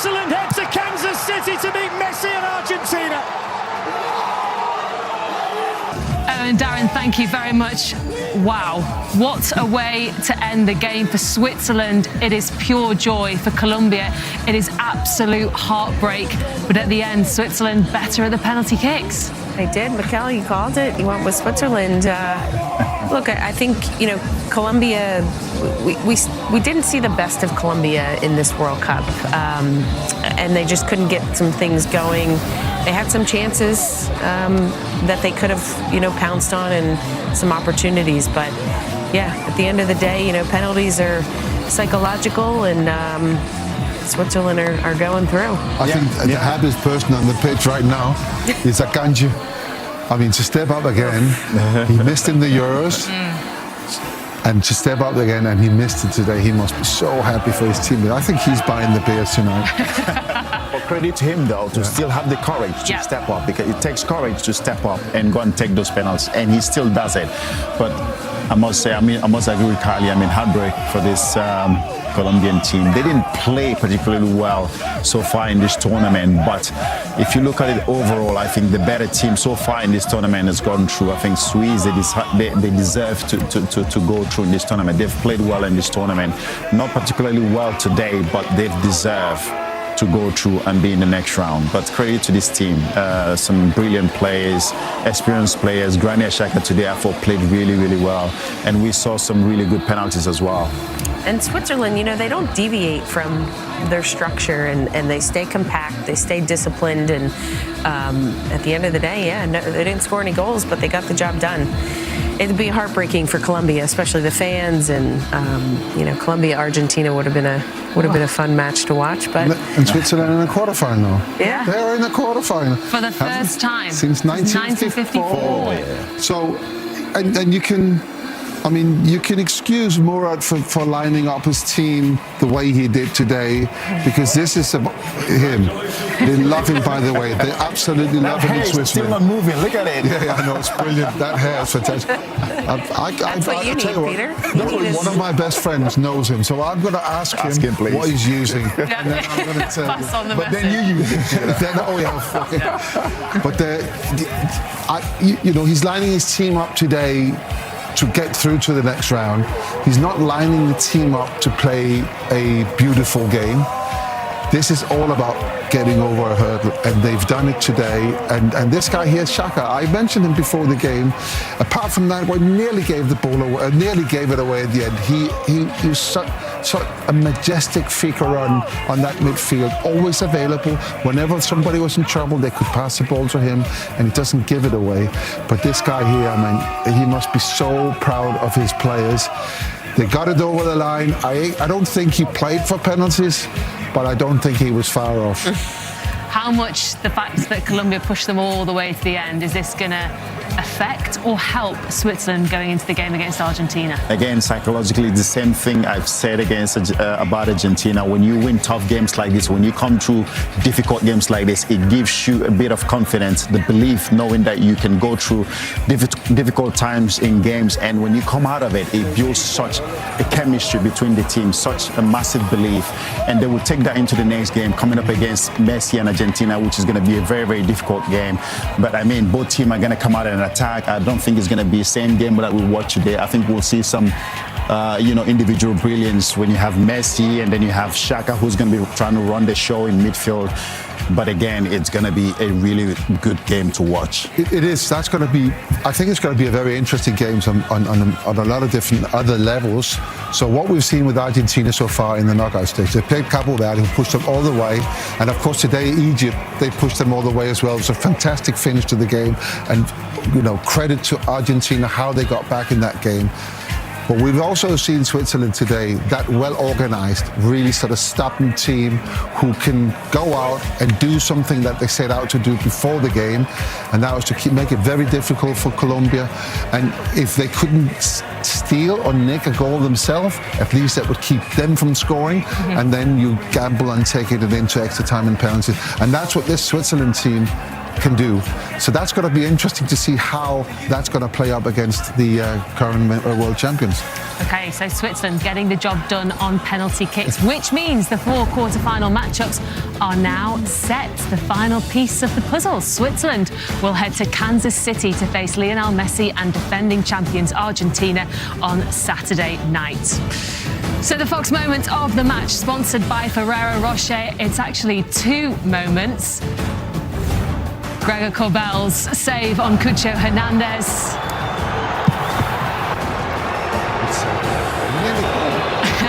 Switzerland head to Kansas City to meet Messi and Argentina. And Darren, thank you very much. Wow, what a way to end the game for Switzerland. It is pure joy for Colombia. It is absolute heartbreak. But at the end, Switzerland better at the penalty kicks. They did. Mikel, you called it. You went with Switzerland. Look, I think, Colombia, we didn't see the best of Colombia in this World Cup. And they just couldn't get some things going. They had some chances that they could have, pounced on and some opportunities. But, yeah, at the end of the day, penalties are psychological and Switzerland are going through. I think the happiest person on the pitch right now is Akanji. I mean, to step up again, he missed in the Euros. And to step up again, and he missed it today. He must be so happy for his team. I think he's buying the beers tonight. Well, credit to him, though, to still have the courage to step up, because it takes courage to step up and go and take those penalties, and he still does it. But I must say, I must agree with Carly. Heartbreak for this Colombian team. They didn't play particularly well so far in this tournament, but if you look at it overall, I think the better team so far in this tournament has gone through. I think Swiss, they deserve to go through in this tournament. They've played well in this tournament. Not particularly well today, but they've deserved to go through and be in the next round. But credit to this team. Some brilliant players, experienced players. Granit Xhaka today, I thought, played really, really well. And we saw some really good penalties as well. And Switzerland, they don't deviate from their structure and they stay compact, they stay disciplined. And at the end of the day, they didn't score any goals, but they got the job done. It'd be heartbreaking for Colombia, especially the fans, and Colombia Argentina would have been a fun match to watch. But and Switzerland in the quarterfinal. Yeah, they're in the quarterfinal for the first time since 1954. So, and you can. You can excuse Murat for lining up his team the way he did today, because this is about him. They love him, by the way. They absolutely love him in Switzerland. Still not moving. Look at it. Yeah, I know, it's brilliant. That hair is fantastic. That's what you need, Peter. One of my best friends knows him, so I'm going to ask him what he's using. And then I'm going to tell you. But then you use it. But he's lining his team up today to get through to the next round. He's not lining the team up to play a beautiful game. This is all about getting over a hurdle, and they've done it today. And this guy here, Xhaka, I mentioned him before the game. Apart from that, nearly gave the ball away, nearly gave it away at the end. He was such a majestic figure on that midfield, always available. Whenever somebody was in trouble, they could pass the ball to him, and he doesn't give it away. But this guy here, he must be so proud of his players. They got it over the line. I don't think he played for penalties, but I don't think he was far off. How much the fact that Colombia pushed them all the way to the end, is this going to affect or help Switzerland going into the game against Argentina? Again, psychologically, the same thing I've said about Argentina. When you win tough games like this, when you come through difficult games like this, it gives you a bit of confidence, the belief, knowing that you can go through difficult times in games. And when you come out of it, it builds such a chemistry between the teams, such a massive belief. And they will take that into the next game, coming up against Messi and Argentina, which is going to be a very, very difficult game. But both teams are going to come out and attack. I don't think it's going to be the same game that we watch today. I think we'll see some, individual brilliance when you have Messi and then you have Xhaka, who's going to be trying to run the show in midfield. But again, it's going to be a really good game to watch. It is. That's going to be. I think it's going to be a very interesting game on a lot of different other levels. So what we've seen with Argentina so far in the knockout stage, they played Cabo Verde, who pushed them all the way, and of course today Egypt, they pushed them all the way as well. It's a fantastic finish to the game, and credit to Argentina how they got back in that game. But we've also seen Switzerland today, that well-organized, really sort of stubborn team who can go out and do something that they set out to do before the game, and that was to make it very difficult for Colombia. And if they couldn't steal or nick a goal themselves, at least that would keep them from scoring, and then you gamble on taking it into extra time and penalties. And that's what this Switzerland team can do. So that's going to be interesting to see how that's going to play up against the current world champions. Okay, so Switzerland getting the job done on penalty kicks, which means the 4 quarter-final matchups are now set. The final piece of the puzzle. Switzerland will head to Kansas City to face Lionel Messi and defending champions Argentina on Saturday night. So the Fox moment of the match, sponsored by Ferrero Rocher. It's actually 2 moments. Gregor Kobel's save on Cucho Hernandez.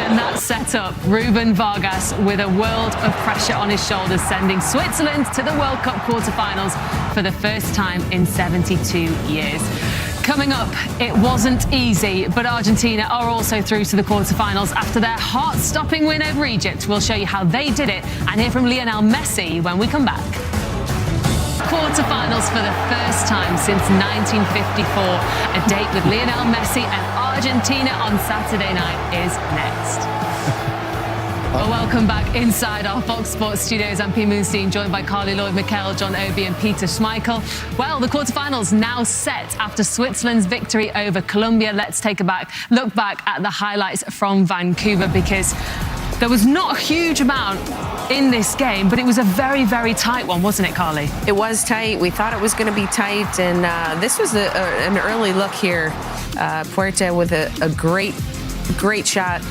And that set up Ruben Vargas with a world of pressure on his shoulders, sending Switzerland to the World Cup quarterfinals for the first time in 72 years. Coming up, it wasn't easy, but Argentina are also through to the quarterfinals after their heart-stopping win over Egypt. We'll show you how they did it and hear from Lionel Messi when we come back. Quarterfinals for the first time since 1954. A date with Lionel Messi and Argentina on Saturday night is next. Well, welcome back inside our Fox Sports studios. I'm P. Moonstein, joined by Carly Lloyd-McKell, John Obi and Peter Schmeichel. Well, the quarterfinals now set after Switzerland's victory over Colombia. Let's take a look back at the highlights from Vancouver, because there was not a huge amount in this game, but it was a very, very tight one, wasn't it, Carly? It was tight. We thought it was going to be tight, and this was an early look here. Puerta with a great shot,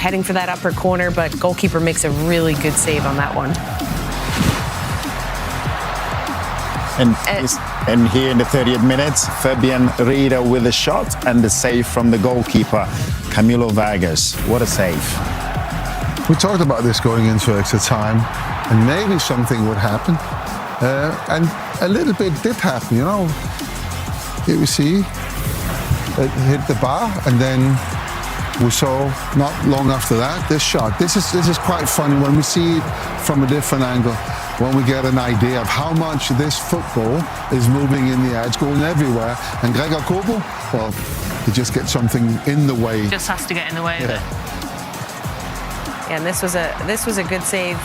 heading for that upper corner, but goalkeeper makes a really good save on that one. And here in the 30th minute, Fabian Rieder with a shot and the save from the goalkeeper, Camilo Vargas. What a save. We talked about this going into extra time, and maybe something would happen. And a little bit did happen, you know. Here we see it hit the bar, and then we saw not long after that this shot. This is quite funny when we see it from a different angle, when we get an idea of how much this football is moving in the air. It's going everywhere. And Gregor Kobel, well, he just gets something in the way. Just has to get in the way of it. And this was a good save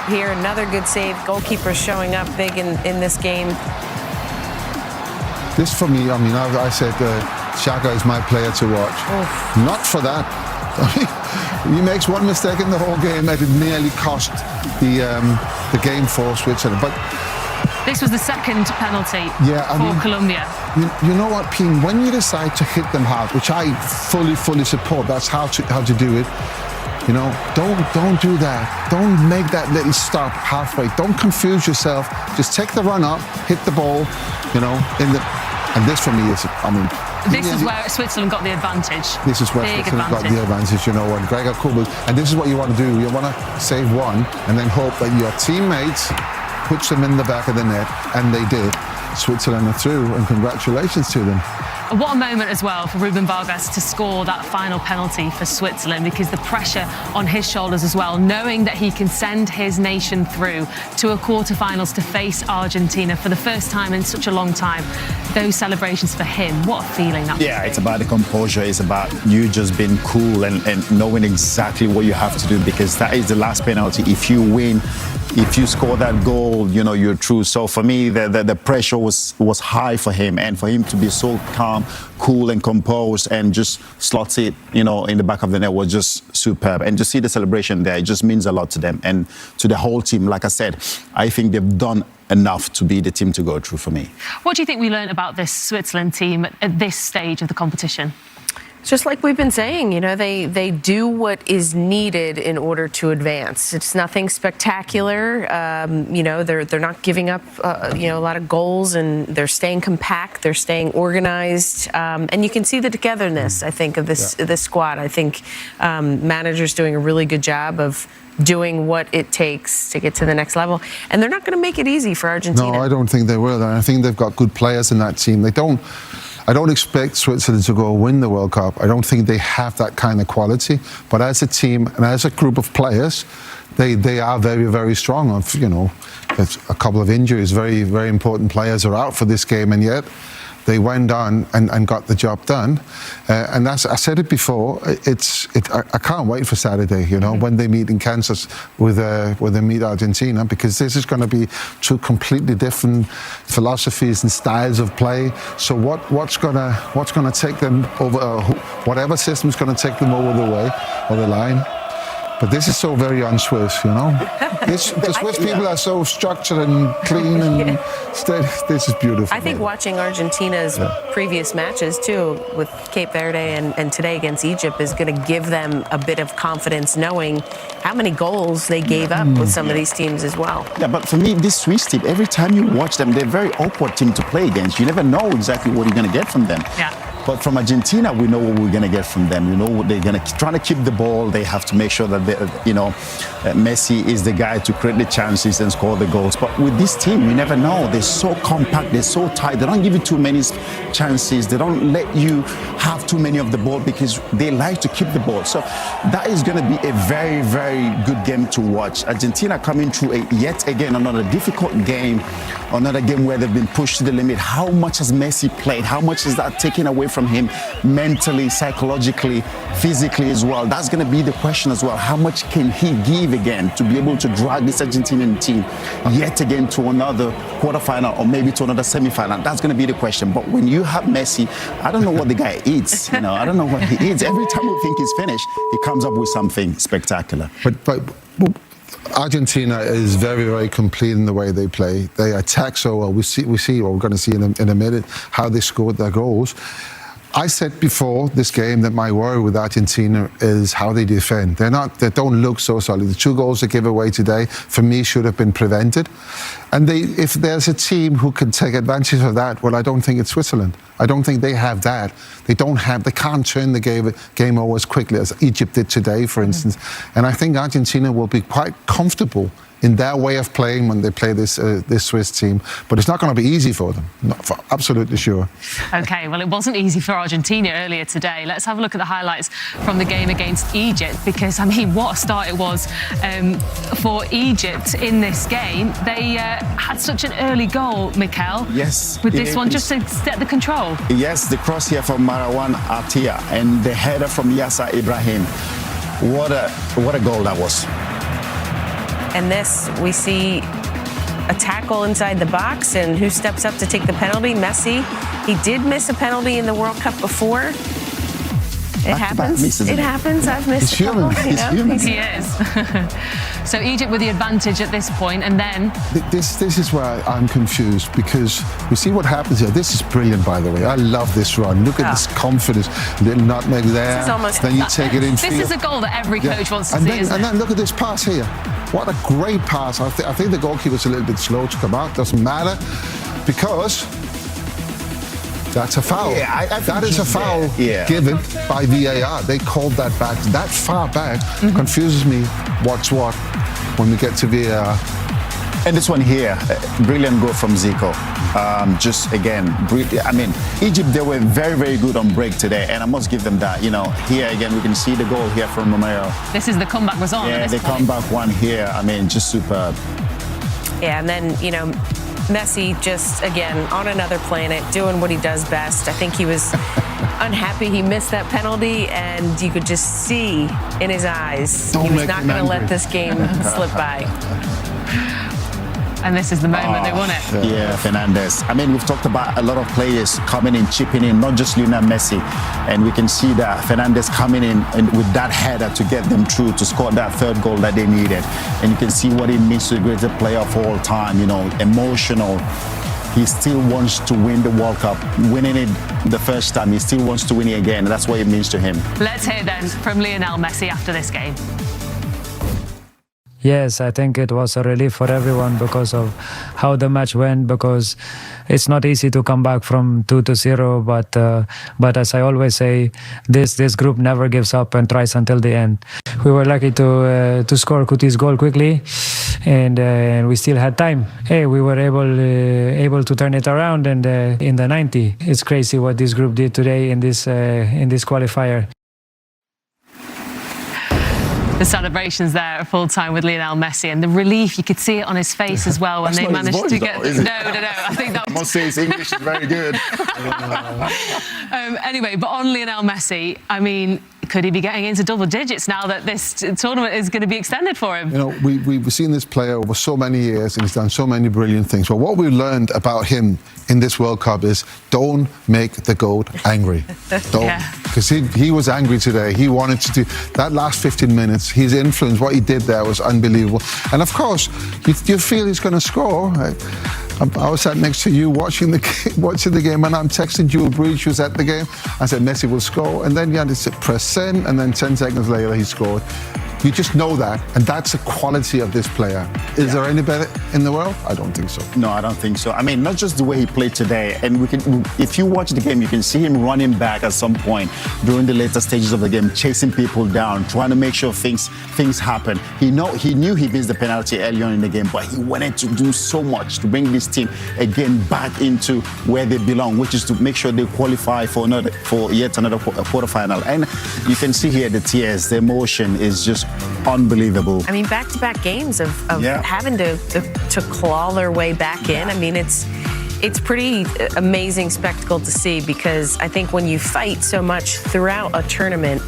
here. Another good save. Goalkeeper showing up big in this game. This for me, I mean, I said Xhaka is my player to watch. Oof. Not for that. I mean, he makes one mistake in the whole game and it nearly cost the game for Switzerland. But this was the second penalty for Colombia. You know what, Pien? When you decide to hit them hard, which I fully support, that's how to do it. You know, don't do that. Don't make that little stop halfway. Don't confuse yourself. Just take the run up, hit the ball. You know, and this for me is, I mean. This is where Switzerland got the advantage. This is where Switzerland got the advantage, you know, and Gregor Kobel. And this is what you want to do. You want to save one and then hope that your teammates puts them in the back of the net, and they did. Switzerland are through, and congratulations to them. What a moment as well for Ruben Vargas to score that final penalty for Switzerland, because the pressure on his shoulders as well, knowing that he can send his nation through to a quarterfinals to face Argentina for the first time in such a long time. Those celebrations for him, what a feeling that was. Yeah, it's about the composure. It's about you just being cool and knowing exactly what you have to do, because that is the last penalty. If you win, if you score that goal, you know, you're through. So for me, the pressure was high for him, and for him to be so calm, cool and composed and just slots it, you know, in the back of the net was just superb. And to see the celebration there, it just means a lot to them and to the whole team. Like I said, I think they've done enough to be the team to go through for me. What do you think we learned about this Switzerland team at this stage of the competition? Just like we've been saying, you know, they do what is needed in order to advance. It's nothing spectacular. You know, they're not giving up, you know, a lot of goals, and they're staying compact. They're staying organized, and you can see the togetherness, I think, of this squad. I think managers doing a really good job of doing what it takes to get to the next level, and they're not going to make it easy for Argentina. No, I don't think they will. I think they've got good players in that team. I don't expect Switzerland to go win the World Cup. I don't think they have that kind of quality. But as a team and as a group of players, they are very, very strong. You know, there's a couple of injuries. Very, very important players are out for this game, and yet they went on and got the job done. And as I said it before, I can't wait for Saturday, you know, when they meet in Kansas when they meet Argentina, because this is going to be two completely different philosophies and styles of play. So what's gonna take them over? Whatever system's going to take them over the way or the line. But this is so very un-Swiss, you know. The Swiss people are so structured and clean and steady. This is beautiful. I think watching Argentina's previous matches too, with Cape Verde and today against Egypt, is going to give them a bit of confidence, knowing how many goals they gave up with some of these teams as well. Yeah, but for me, this Swiss team, every time you watch them, they're a very awkward team to play against. You never know exactly what you're going to get from them. Yeah. But from Argentina, we know what we're going to get from them. You know, they're going to try to keep the ball. They have to make sure that Messi is the guy to create the chances and score the goals. But with this team, you never know. They're so compact. They're so tight. They don't give you too many chances. They don't let you have too many of the ball because they like to keep the ball. So that is going to be a very, very good game to watch. Argentina coming through yet again another difficult game, another game where they've been pushed to the limit. How much has Messi played? How much is that taken away from him mentally, psychologically, physically as well? That's going to be the question as well. How much can he give again to be able to drag this Argentinian team yet again to another quarterfinal or maybe to another semifinal? That's going to be the question. But when you have Messi, I don't know what the guy eats. You know, I don't know what he eats. Every time we think he's finished, he comes up with something spectacular. But Argentina is very, very complete in the way they play. They attack so well. We see what we're going to see in a minute, how they scored their goals. I said before this game that my worry with Argentina is how they defend. They don't look so solid. The 2 goals they give away today, for me, should have been prevented. And if there's a team who can take advantage of that, well, I don't think it's Switzerland. I don't think they have that. They can't turn the game over as quickly as Egypt did today, for instance. And I think Argentina will be quite comfortable in their way of playing when they play this Swiss team. But it's not going to be easy for them, absolutely sure. OK, well, it wasn't easy for Argentina earlier today. Let's have a look at the highlights from the game against Egypt, because, I mean, what a start it was for Egypt in this game. They had such an early goal, Mikel. Yes. With this one, just to set the control. Yes, the cross here from Marwan Atia and the header from Yasser Ibrahim. What a goal that was. And this, we see a tackle inside the box, and who steps up to take the penalty? Messi. He did miss a penalty in the World Cup before. It happens. It happens. I've missed a couple. He's human. He is. So Egypt with the advantage at this point, and then... This is where I'm confused, because we see what happens here. This is brilliant, by the way. I love this run. Look at this confidence. Little nutmeg there. Then you take it in. This is a goal that every coach wants to see, isn't it? And then look at this pass here. What a great pass. I think the goalkeeper's a little bit slow to come out. Doesn't matter, because that's a foul. Yeah, that is a foul given by VAR. They called that back. That far back confuses me. What's what when we get to VAR. And this one here, brilliant goal from Zico. Just again, I mean, Egypt, they were very, very good on break today, and I must give them that. You know, here again, we can see the goal here from Romero. This is the comeback was on. Yeah, the comeback one here. I mean, just superb. Yeah, and then, you know, Messi just, again, on another planet, doing what he does best. I think he was unhappy he missed that penalty, and you could just see in his eyes he was not going to let this game slip by. And this is the moment they won it. Yeah, Fernandez. I mean, we've talked about a lot of players coming in, chipping in, not just Lionel Messi. And we can see that Fernandez coming in and with that header to get them through, to score that 3rd goal that they needed. And you can see what it means to the greatest player of all time, you know, emotional. He still wants to win the World Cup. Winning it the first time, he still wants to win it again. That's what it means to him. Let's hear then from Lionel Messi after this game. Yes, I think it was a relief for everyone because of how the match went, because it's not easy to come back from 2-0, but as I always say, this group never gives up and tries until the end. We were lucky to score Kuti's goal quickly, and we still had time. Hey, we were able to turn it around, and in the 90, it's crazy what this group did today in this qualifier. The celebrations there at full time with Lionel Messi, and the relief, you could see it on his face as well when That's they not his managed voice, to get. though, is it? No. I think that I must say his English is very good. Anyway, but on Lionel Messi, I mean, could he be getting into double digits now that this tournament is going to be extended for him? You know, we've seen this player over so many years, and he's done so many brilliant things. But what we learned about him in this World Cup is don't make the GOAT angry. Don't. Because he was angry today. He wanted to do that last 15 minutes. His influence, what he did there was unbelievable. And of course, you feel he's going to score. I was sat next to you watching the game, and I'm texting Jewel Breach, who's at the game. I said Messi will score, and then you had to press send, and then 10 seconds later he scored. You just know that, and that's the quality of this player. Is there any better in the world? I don't think so. No, I don't think so. I mean, not just the way he played today, and if you watch the game, you can see him running back at some point during the later stages of the game, chasing people down, trying to make sure things happen. He knew he missed the penalty early on in the game, but he wanted to do so much to bring this team again back into where they belong, which is to make sure they qualify for yet another quarterfinal. And you can see here the tears, the emotion is just unbelievable. I mean, back-to-back games of having to claw their way back in. I mean, it's pretty amazing spectacle to see, because I think when you fight so much throughout a tournament,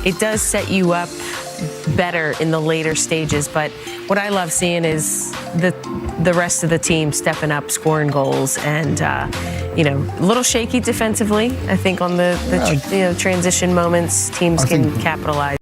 it does set you up better in the later stages. But what I love seeing is the rest of the team stepping up, scoring goals, and a little shaky defensively. I think on the transition moments, teams can capitalize.